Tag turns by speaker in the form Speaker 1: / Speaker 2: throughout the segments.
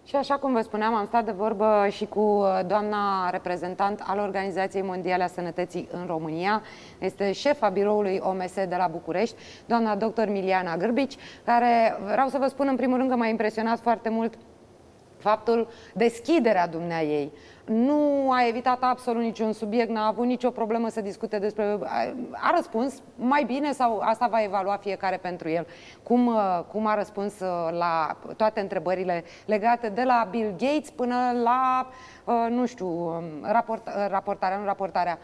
Speaker 1: Și așa cum vă spuneam, am stat de vorbă și cu doamna reprezentant al Organizației Mondiale a Sănătății în România. Este șefa biroului OMS de la București, doamna dr. Miliana Grbici, care, vreau să vă spun în primul rând că m-a impresionat foarte mult faptul, deschiderea dumneaei. Nu a evitat absolut niciun subiect, n-a avut nicio problemă să discute despre... A răspuns mai bine sau asta va evalua fiecare pentru el. Cum a răspuns la toate întrebările legate de la Bill Gates până la, nu știu, raportarea,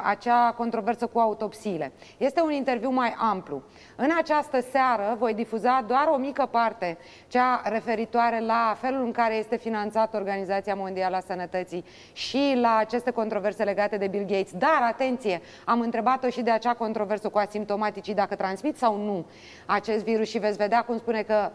Speaker 1: acea controversă cu autopsiile. Este un interviu mai amplu. În această seară voi difuza doar o mică parte, cea referitoare la felul în care este finanțată Organizația Mondială a Sănătății și la aceste controverse legate de Bill Gates. Dar, atenție, am întrebat-o și de acea controversă cu asimptomaticii, dacă transmit sau nu acest virus și veți vedea cum spune că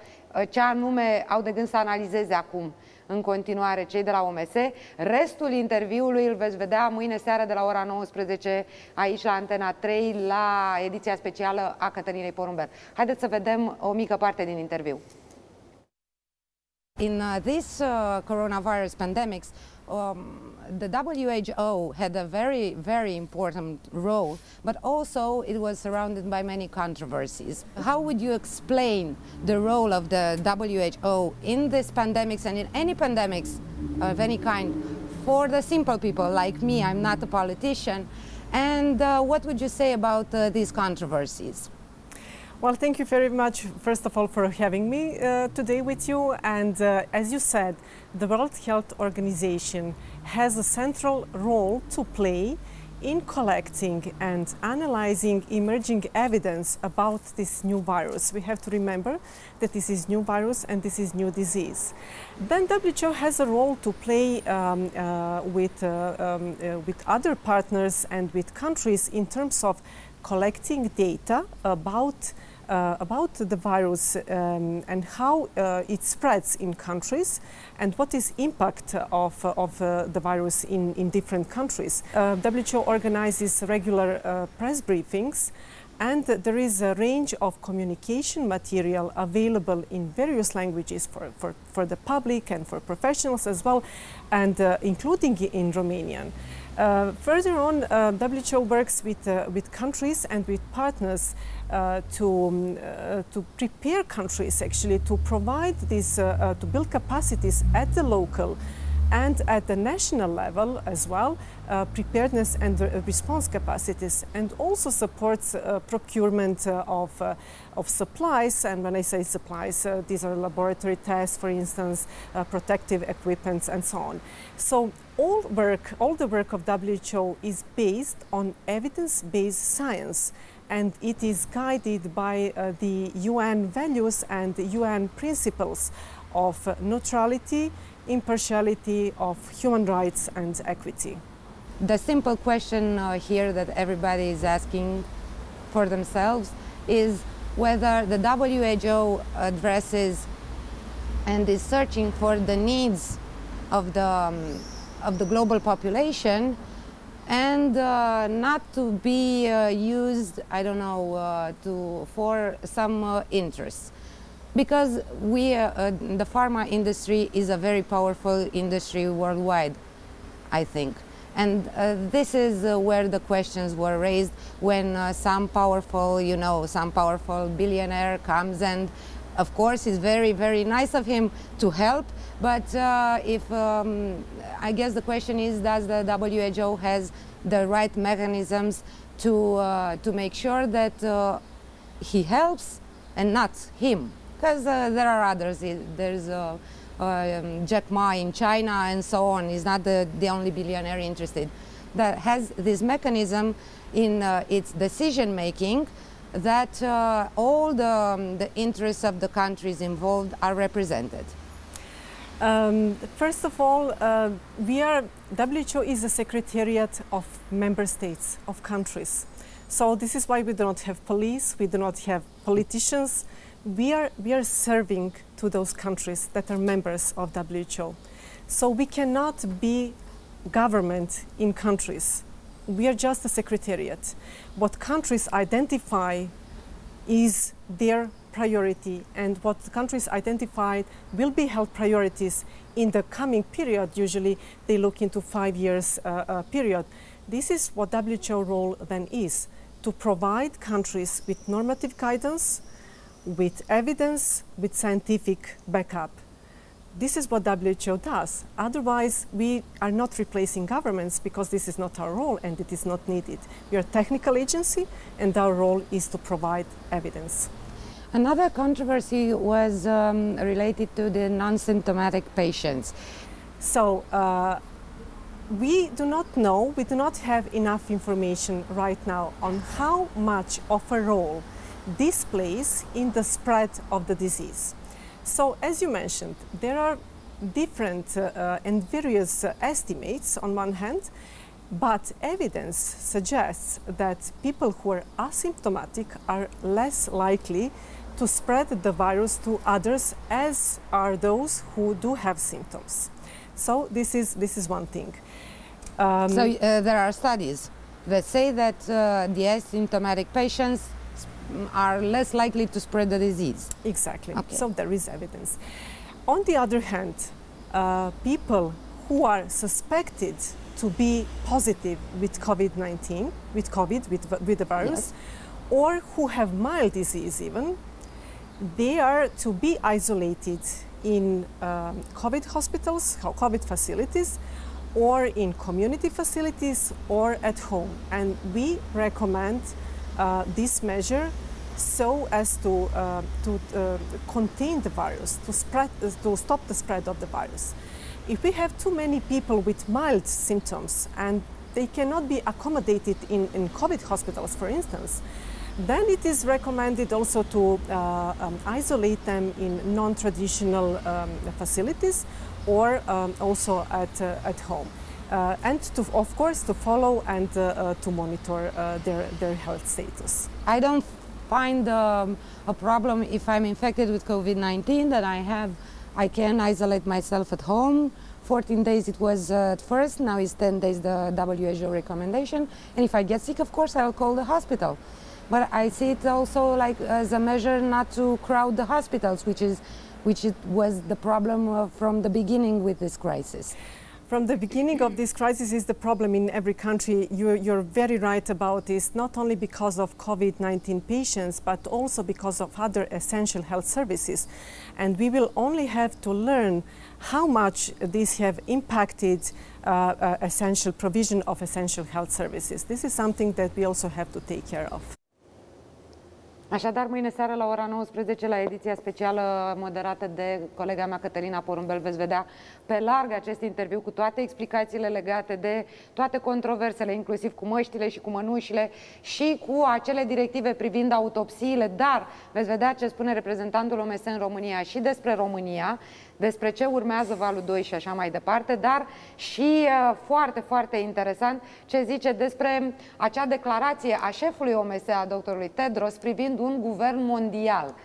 Speaker 1: ce anume au de gând să analizeze acum în continuare cei de la OMS. Restul interviului îl veți vedea mâine seară de la ora 19 aici la Antena 3 la ediția specială a Cătălinei Porumber. Haideți să vedem o mică parte din interviu. In this coronavirus pandemics, the WHO had a very important role, but also it was surrounded by many controversies. How would you explain the role of the WHO in this pandemics and in any pandemics of any kind for the simple people like me? I'm not a politician. And what would you say about these controversies?
Speaker 2: Well, thank you very much, first of all, for having me today with you. And as you said, the World Health Organization has a central role to play in collecting and analyzing emerging evidence about this new virus. We have to remember that this is new virus and this is new disease. Then WHO has a role to play with other partners and with countries in terms of collecting data about the virus and how it spreads in countries and what is impact of the virus in different countries. WHO organizes regular press briefings, and there is a range of communication material available in various languages for the public and for professionals as well, and including in Romanian. Further on, WHO works with countries and with partners to prepare countries actually to provide this, to build capacities at the local and at the national level as well, preparedness and response capacities, and also supports procurement of supplies. And when I say supplies, these are laboratory tests, for instance, protective equipment and so on. So all the work of WHO is based on evidence-based science, and it is guided by the UN values and the UN principles of neutrality, impartiality, of human rights and equity.
Speaker 1: The simple question here that everybody is asking for themselves is whether the WHO addresses and is searching for the needs of the global population and not to be used, I don't know, for some interests. Because the pharma industry is a very powerful industry worldwide, I think. And this is where the questions were raised when some powerful, some powerful billionaire comes, and of course it's very nice of him to help. But I guess the question is, does the WHO has the right mechanisms to make sure that he helps and not him? Because there are others. There's Jack Ma in China and so on. He's not the only billionaire interested. That has this mechanism in its decision making that all the interests of the countries involved are represented.
Speaker 2: First of all, WHO is a secretariat of member states, of countries. So this is why we do not have police, we do not have politicians. We are serving to those countries that are members of WHO. So we cannot be government in countries. We are just a secretariat. What countries identify is their priority and what the countries identified will be health priorities in the coming period. Usually they look into 5 years period. This is what WHO role then is, to provide countries with normative guidance, with evidence, with scientific backup. This is what WHO does. Otherwise, we are not replacing governments because this is not our role and it is not needed. We are a technical agency and our role is to provide evidence.
Speaker 1: Another controversy was related to the non-symptomatic patients.
Speaker 2: So we do not know, we do not have enough information right now on how much of a role this plays in the spread of the disease. So, as you mentioned, there are different and various estimates on one hand, but evidence suggests that people who are asymptomatic are less likely to spread the virus to others, as are those who do have symptoms. So this is one thing.
Speaker 1: There are studies that say that the asymptomatic patients are less likely to spread the disease.
Speaker 2: Exactly.
Speaker 1: Okay.
Speaker 2: So there is evidence. On the other hand, people who are suspected to be positive with COVID-19, with the virus, yes, or who have mild disease even, they are to be isolated in COVID hospitals, COVID facilities, or in community facilities, or at home. And we recommend this measure so as to contain the virus, to stop the spread of the virus. If we have too many people with mild symptoms and they cannot be accommodated in COVID hospitals, for instance, then it is recommended also to isolate them in non-traditional facilities or also at home. And of course to follow and to monitor their health status.
Speaker 1: I don't find a problem if I'm infected with COVID-19 that I can isolate myself at home. 14 days it was at first, now it's 10 days the WHO recommendation. And if I get sick, of course, I'll call the hospital. But I see it also like as a measure not to crowd the hospitals, which was the problem from the beginning with this crisis.
Speaker 2: From the beginning of this crisis is the problem in every country. You're very right about this, not only because of COVID-19 patients, but also because of other essential health services. And we will only have to learn how much these have impacted essential provision of essential health services. This is something that we also have to take care of.
Speaker 1: Așadar, mâine seară la ora 19 la ediția specială moderată de colega mea Cătălina Porumbel veți vedea pe larg acest interviu cu toate explicațiile legate de toate controversele, inclusiv cu măștile și cu mănușile și cu acele directive privind autopsiile, dar veți vedea ce spune reprezentantul OMS în România și despre România, despre ce urmează valul 2 și așa mai departe, dar și foarte, foarte interesant ce zice despre acea declarație a șefului OMS, a doctorului Tedros, privind un guvern mondial.